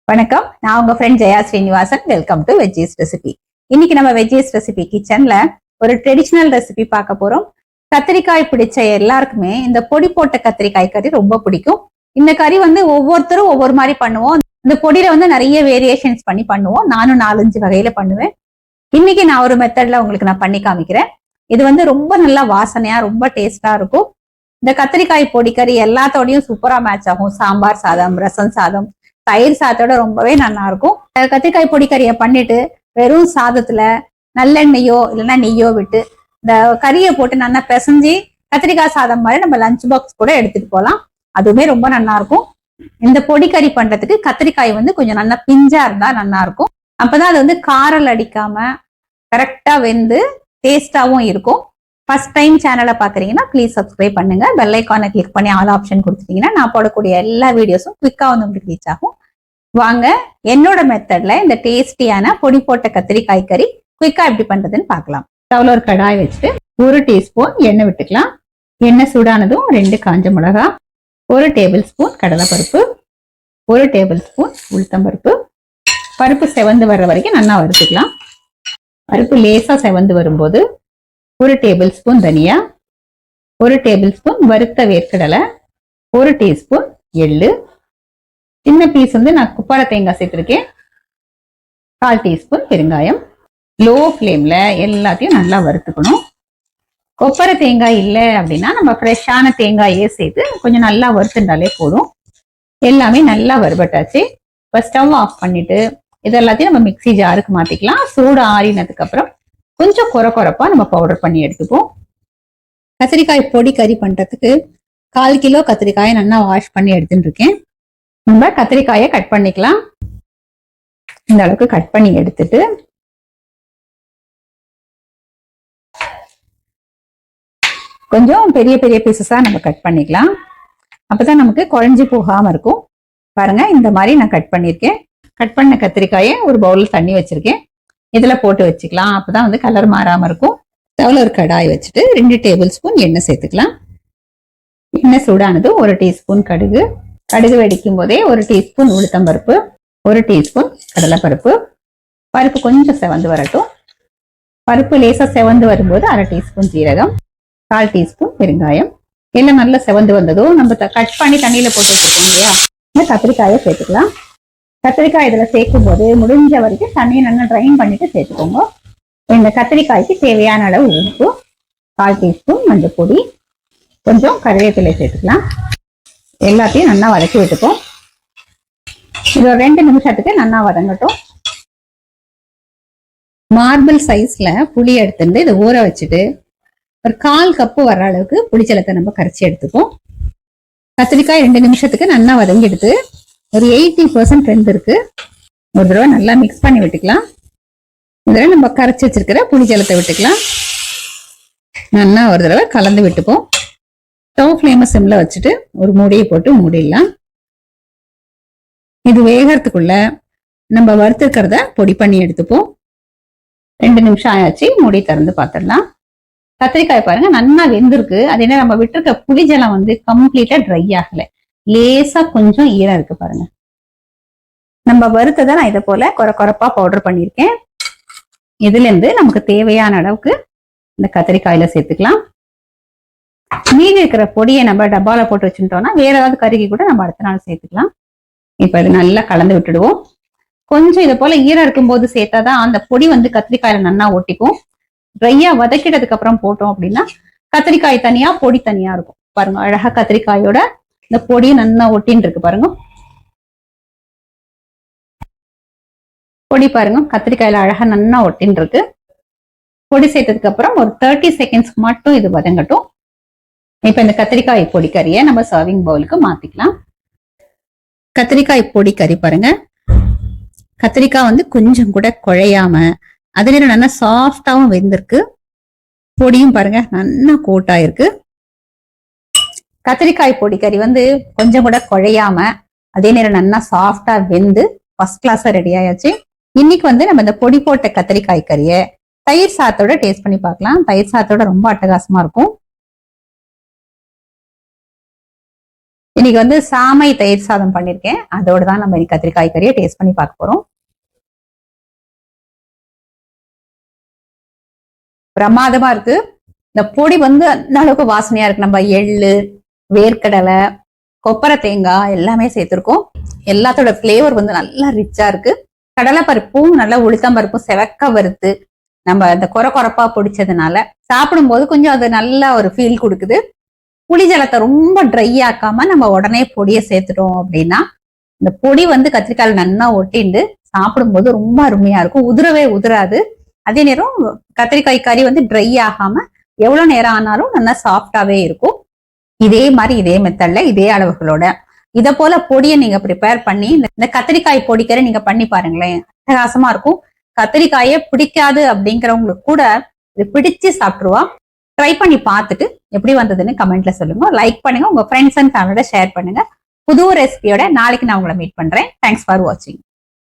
வணக்கம், நான் உங்க friend Jaya Srinivasan. Welcome to veggies recipe. இன்னைக்கு நம்ம வெஜ்ஜீஸ் ரெசிபி கிச்சன்ல ஒரு ட்ரெடிஷ்னல் ரெசிபி பார்க்க போறோம். கத்திரிக்காய் பிடிச்ச எல்லாருக்குமே இந்த பொடி போட்ட கத்திரிக்காய் கறி ரொம்ப பிடிக்கும். இந்த கறி ஒவ்வொருத்தரும் ஒவ்வொரு மாதிரி பண்ணுவோம். இந்த பொடியில நிறைய வேரியேஷன்ஸ் பண்ணி பண்ணுவோம். நானும் 4-5 வகையில பண்ணுவேன். இன்னைக்கு நான் ஒரு மெத்தட்ல உங்களுக்கு நான் பண்ணி காமிக்கிறேன். இது ரொம்ப நல்லா வாசனையா ரொம்ப டேஸ்டா இருக்கும். இந்த கத்திரிக்காய் பொடி கறி எல்லாத்தோடையும் சூப்பரா மேட்ச் ஆகும். சாம்பார் சாதம், ரசம் சாதம், தயிர் சாதத்தோட ரொம்பவே நல்லா இருக்கும். கத்திரிக்காய் பொடி கறியை பண்ணிட்டு வெறும் சாதத்துல நல்லெண்ணெயோ இல்லைன்னா நெய்யோ விட்டு இந்த கறியை போட்டு நல்லா பிசைஞ்சு கத்திரிக்காய் சாதம் மாதிரி நம்ம லஞ்ச் பாக்ஸ் கூட எடுத்துட்டு போகலாம். அதுவுமே ரொம்ப நல்லா இருக்கும். இந்த பொடி கறி பண்றதுக்கு கத்திரிக்காய் கொஞ்சம் நல்லா பிஞ்சா இருந்தா நல்லா இருக்கும். அப்பதான் அது காரல் அடிக்காம கரெக்டா வெந்து டேஸ்டாவும் இருக்கும். ஃபர்ஸ்ட் டைம் சேனலை பாக்குறீங்கன்னா ப்ளீஸ் சப்ஸ்கிரைப் பண்ணுங்க. பெல் ஐக்கானை கிளிக் பண்ணி ஆல் ஆப்ஷன் கொடுத்துட்டீங்கன்னா நான் போடக்கூடிய எல்லா வீடியோஸும் குவிக்கா உங்களுக்கு ரீச் ஆகும். வாங்க என்னோட மெத்தட்ல இந்த டேஸ்டியான பொடி போட்ட கத்திரிக்காய் கறி குவிக்கா எப்படி பண்றதுன்னு பார்க்கலாம். ஸ்டவ்ல ஒரு கடாய் வச்சுட்டு 1 டீஸ்பூன் எண்ணெய் விட்டுக்கலாம். எண்ணெய் சூடானதும் 2 காஞ்ச மிளகா, 1 டேபிள் ஸ்பூன் கடலைப்பருப்பு, 1 டேபிள் ஸ்பூன் உளுத்தம்பருப்பு. பருப்பு செவந்து வர்ற வரைக்கும் நல்லா வறுத்துக்கலாம். பருப்பு லேசா செவந்து வரும்போது 1 டேபிள் ஸ்பூன் தனியா, 1 டேபிள் ஸ்பூன் வறுத்த வேர்க்கடலை, 1 டீஸ்பூன் எள்ளு, சின்ன பீஸ் நான் குப்பார தேங்காய் சேர்த்திருக்கேன், 1/4 டீஸ்பூன் பெருங்காயம். லோ ஃப்ளேம்ல எல்லாத்தையும் நல்லா வறுத்துக்கணும். கொப்பரை தேங்காய் இல்லை அப்படின்னா நம்ம ஃப்ரெஷ்ஷான தேங்காயே சேர்த்து கொஞ்சம் நல்லா வறுத்துட்டாலே போதும். எல்லாமே நல்லா வறுபட்டாச்சு. இப்போ ஸ்டவ் ஆஃப் பண்ணிட்டு இதெல்லாத்தையும் நம்ம மிக்சி ஜாருக்கு மாத்திக்கலாம். சூடு ஆறினதுக்கு அப்புறம் கொஞ்சம் கொரப்பா நம்ம பவுடர் பண்ணி எடுத்துப்போம். கத்திரிக்காய் பொடி கறி பண்றதுக்கு 1/4 கிலோ கத்திரிக்காயை நல்லா வாஷ் பண்ணி எடுத்துட்டு இருக்கேன். நம்ம கத்திரிக்காயை கட் பண்ணிக்கலாம். இந்த அளவுக்கு கட் பண்ணி எடுத்துட்டு கொஞ்சம் பெரிய பெரிய பீசஸா நம்ம கட் பண்ணிக்கலாம். அப்பதான் நமக்கு குழஞ்சி போகாம இருக்கும். பாருங்க, இந்த மாதிரி நான் கட் பண்ணியிருக்கேன். கட் பண்ண கத்திரிக்காயை ஒரு பவுல்ல தண்ணி வச்சிருக்கேன். இதுல போட்டு வச்சுக்கலாம். அப்பதான் கலர் மாறாம இருக்கும். ஸ்டவ்ல ஒரு கடாய் வச்சுட்டு 2 டேபிள் ஸ்பூன் எண்ணெய் சேர்த்துக்கலாம். எண்ணெய் சூடானது 1 டீஸ்பூன் கடுகு. கடுகு வெடிக்கும் போதே 1 டீஸ்பூன் உளுத்தம்பருப்பு, 1 டீஸ்பூன் கடலைப்பருப்பு. பருப்பு கொஞ்சம் செவந்து வரட்டும். பருப்பு லேசா செவந்து வரும்போது 1/2 டீஸ்பூன் ஜீரகம், 1/4 டீஸ்பூன் பெருங்காயம். எல்லாம் நல்லா செவந்து வந்ததும் நம்ம கட் பண்ணி தண்ணியில போட்டு வச்சிருக்கோம் இல்லையா, இந்த கத்திரிக்காயை சேர்த்துக்கலாம். கத்திரிக்காய் இதுல சேர்க்கும் போது முடிஞ்ச வரைக்கும் தண்ணியை நல்லா ட்ரைன் பண்ணிட்டு சேர்த்துக்கோங்க. இந்த கத்திரிக்காய்க்கு தேவையான அளவு உப்பு, 1/4 டீஸ்பூன் மஞ்சள் பொடி, கொஞ்சம் கருவேப்பிலை சேர்த்துக்கலாம். எல்லாத்தையும் நல்லா வதக்கி விட்டுப்போம். இது ஒரு 2 நிமிஷத்துக்கு நல்லா வதங்கட்டும். மார்பிள் சைஸ்ல புளி எடுத்துட்டு இதை ஊற வச்சுட்டு ஒரு 1/4 கப்பு வர்ற அளவுக்கு புளிச்சலத்தை நம்ம கரைச்சி எடுத்துப்போம். கத்திரிக்காய் 2 நிமிஷத்துக்கு நல்லா வதங்கி எடுத்து ஒரு 80% வெந்திருக்கு. ஒரு தடவை நல்லா மிக்ஸ் பண்ணி விட்டுக்கலாம். இதில் நம்ம கரைச்சி வச்சிருக்கிற புளி ஜலத்தை விட்டுக்கலாம். நல்லா ஒரு தடவை கலந்து விட்டுப்போம். ஸ்டவ் ஃப்ளேமை சிம்ல வச்சுட்டு ஒரு மூடியை போட்டு மூடிடலாம். இது வேகிறதுக்குள்ள நம்ம வறுத்துக்கிறத பொடி பண்ணி எடுத்துப்போம். 2 நிமிஷம் ஆயாச்சு. மூடி திறந்து பார்த்துடலாம். கத்திரிக்காய் பாருங்க நல்லா வெந்திருக்கு. அது என்ன, நம்ம விட்டுருக்க புளி ஜலம் கம்ப்ளீட்டா ட்ரை ஆகல. லேசா கொஞ்சம் ஈரம் இருக்கு பாருங்க. நம்ம வறுத்ததை நான் இதை போல கொரப்பா பவுடர் பண்ணியிருக்கேன். இதுல இருந்து நமக்கு தேவையான அளவுக்கு இந்த கத்திரிக்காயில சேர்த்துக்கலாம். மீதி இருக்கிற பொடியை நம்ம டப்பால போட்டு வச்சுட்டோம்னா வேற ஏதாவது கருகி கூட நம்ம அடுத்த நாள் சேர்த்துக்கலாம். இப்ப இது நல்லா கலந்து விட்டுடுவோம். கொஞ்சம் இதை போல ஈரம் இருக்கும்போது சேர்த்தாதான் அந்த பொடி கத்திரிக்காயில நல்லா ஒட்டிக்கும். ட்ரையா வதக்கிட்டதுக்கு அப்புறம் போட்டோம் அப்படின்னா கத்திரிக்காய் தனியா பொடி தனியா இருக்கும். பாருங்க, அழகா கத்திரிக்காயோட இந்த பொடி நல்லா ஒட்டின்னு இருக்கு பாருங்க. பொடி பாருங்க, கத்திரிக்காயில அழகா நல்லா ஒட்டின்னு இருக்கு. பொடி சேர்த்ததுக்கு அப்புறம் ஒரு 30 செகண்ட்ஸ் மட்டும் இது வதங்கட்டும். இப்ப இந்த கத்திரிக்காய் பொடி கறியை நம்ம சர்விங் பவுலுக்கு மாத்திக்கலாம். கத்திரிக்காய் பொடி கறி பாருங்க, கத்திரிக்காய் கொஞ்சம் கூட குழையாம அதுல நல்லா சாஃப்டாவும் வெந்திருக்கு. பொடியும் பாருங்க நல்லா கோட்டாயிருக்கு. கத்திரிக்காய் பொடி கறி கொஞ்சம் கூட குழையாம அதே நேரம் நல்லா சாஃப்டா வெந்து ஃபர்ஸ்ட் கிளாஸா ரெடி ஆயாச்சு. இன்னைக்கு நம்ம இந்த பொடி போட்ட கத்திரிக்காய் கறியை தயிர் சாதத்தோட டேஸ்ட் பண்ணி பார்க்கலாம். தயிர் சாதத்தோட ரொம்ப அட்டகாசமா இருக்கும். இன்னைக்கு வந்து சாமை தயிர் சாதம் பண்ணிருக்கேன். அதோட தான் நம்ம இன்னைக்கு கத்திரிக்காய் கறியை டேஸ்ட் பண்ணி பார்க்க போறோம். பிரமாதமா இருக்கு. இந்த பொடி வந்து அந்த அளவுக்கு வாசனையா இருக்கு. நம்ம எள்ளு, வேர்க்கடலை, கொப்பரை தேங்காய் எல்லாமே சேர்த்திருக்கோம். எல்லாத்தோட பிளேவர் வந்து நல்லா ரிச்சா இருக்கு. கடலை பருப்பும் நல்லா உளுத்தம் பருப்பும் செவக்க வறுத்து நம்ம இந்த கொரப்பா பொடிச்சதுனால சாப்பிடும்போது கொஞ்சம் அது நல்ல ஒரு ஃபீல் கொடுக்குது. புளி ஜலத்தை ரொம்ப ட்ரை ஆக்காம நம்ம உடனே பொடியை சேர்த்துட்டோம் அப்படின்னா இந்த பொடி வந்து கத்திரிக்காய் நல்லா ஒட்டிண்டு சாப்பிடும்போது ரொம்ப அருமையா இருக்கும். உதிரவே உதிராது. அதே நேரம் கத்திரிக்காய் கறி வந்து ட்ரை ஆகாம எவ்வளவு நேரம் ஆனாலும் நல்லா சாஃப்டாவே இருக்கும். இதே மாதிரி இதே மெத்தட்ல இதே அளவுகளோட இதை போல பொடியை நீங்க ப்ரிப்பேர் பண்ணி இந்த கத்திரிக்காய் பொடிக்கரை நீங்க பண்ணி பாருங்களேன். அட்டகாசமா இருக்கும். கத்திரிக்காயே பிடிக்காது அப்படிங்கிறவங்களுக்கு கூட இது பிடிச்சு சாப்பிட்டுருவா. ட்ரை பண்ணி பார்த்துட்டு எப்படி வந்ததுன்னு கமெண்ட்ல சொல்லுங்க. லைக் பண்ணுங்க. உங்க ஃப்ரெண்ட்ஸ் அண்ட் ஃபேமிலியோட ஷேர் பண்ணுங்க. புது ரெசிபியோட நாளைக்கு நான் உங்களை மீட் பண்றேன். தேங்க்ஸ் ஃபார் வாட்சிங்.